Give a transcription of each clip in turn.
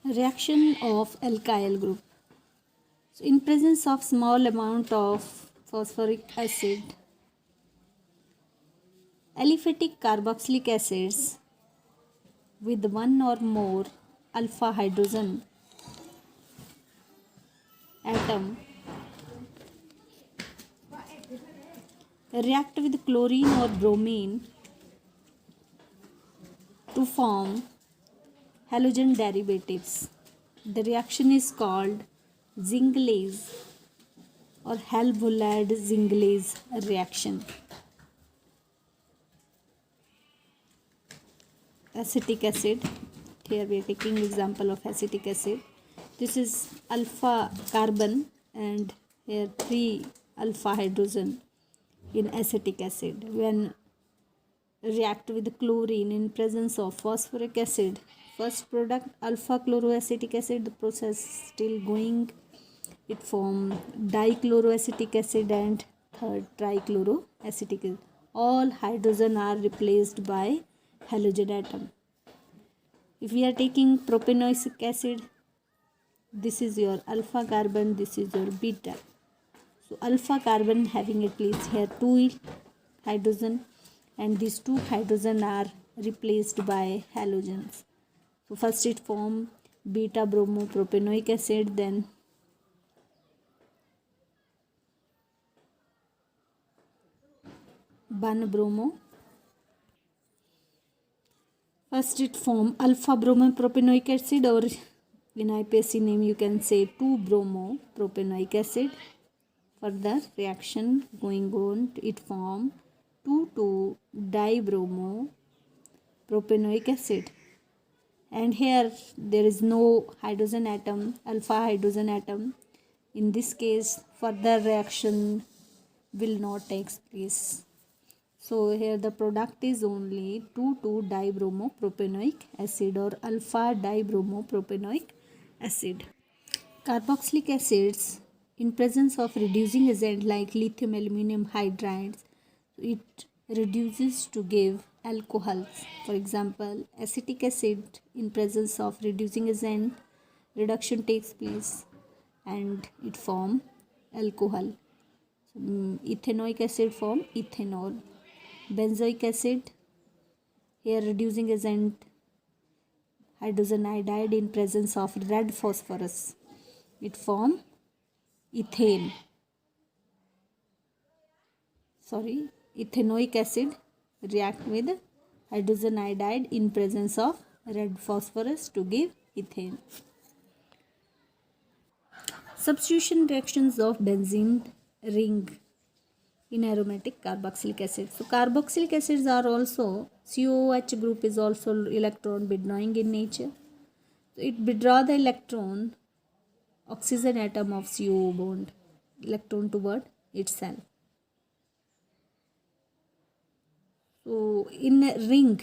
Reaction of alkyl group. So in presence of small amount of phosphoric acid, aliphatic carboxylic acids with one or more alpha hydrogen atom react with chlorine or bromine to form halogen derivatives. The reaction is called Zinglese or Hell-Vollard-Zinglese reaction. Acetic acid. Here we are taking example of acetic acid. This is alpha carbon and here 3 alpha hydrogen in acetic acid. When react with chlorine in presence of phosphoric acid, first product alpha chloroacetic acid, the process still going, it form dichloroacetic acid and third trichloroacetic acid. All hydrogen are replaced by halogen atom. If we are taking propanoic acid, this is your alpha carbon, this is your beta. So alpha carbon having at least here 2 hydrogen and these 2 hydrogen are replaced by halogens. So first it form beta bromopropanoic acid, then bromo. First it form alpha bromopropanoic acid, or in IPSC name you can say 2-bromopropanoic acid. Further reaction going on, it form 2,2-dibromo-propanoic acid. And here there is no hydrogen atom, alpha hydrogen atom. In this case, further reaction will not take place. So here the product is only 2,2-dibromopropanoic acid or alpha dibromopropanoic acid. Carboxylic acids in presence of reducing agent like lithium aluminum hydrides, it reduces to give alcohols. For example, acetic acid in presence of reducing agent, reduction takes place and it form alcohol. So, ethanoic acid form ethanol. Benzoic acid, here reducing agent hydrogen iodide in presence of red phosphorus, it form ethane. Ethanoic acid react with hydrogen iodide in presence of red phosphorus to give ethane. Substitution reactions of benzene ring in aromatic carboxylic acid. So carboxylic acids are also, COOH group is also electron withdrawing in nature. So it withdraw the electron, oxygen atom of CO bond, electron toward itself. So in a ring,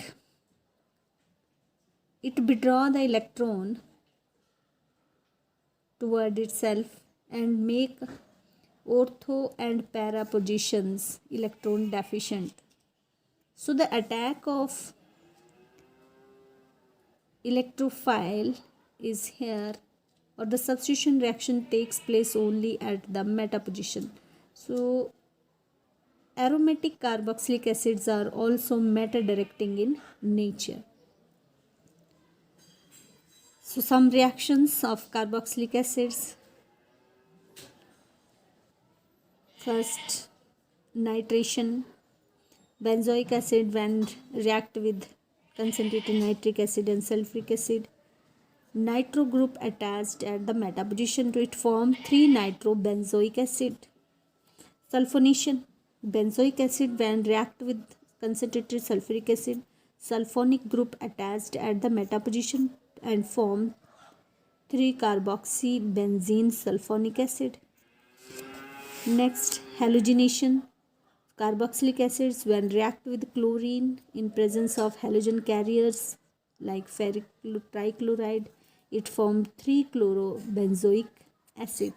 it withdraw the electron toward itself and make ortho and para positions electron deficient. So the attack of electrophile is here, or the substitution reaction takes place only at the meta position. So aromatic carboxylic acids are also meta directing in nature. So some reactions of carboxylic acids. First, nitration. Benzoic acid when react with concentrated nitric acid and sulfuric acid, nitro group attached at the meta position to it form 3-nitrobenzoic acid. Sulfonation. Benzoic acid when react with concentrated sulfuric acid, sulfonic group attached at the meta position and form 3-carboxybenzene sulfonic acid. Next, halogenation. Carboxylic acids when react with chlorine in presence of halogen carriers like ferric trichloride, it formed 3-chlorobenzoic acid.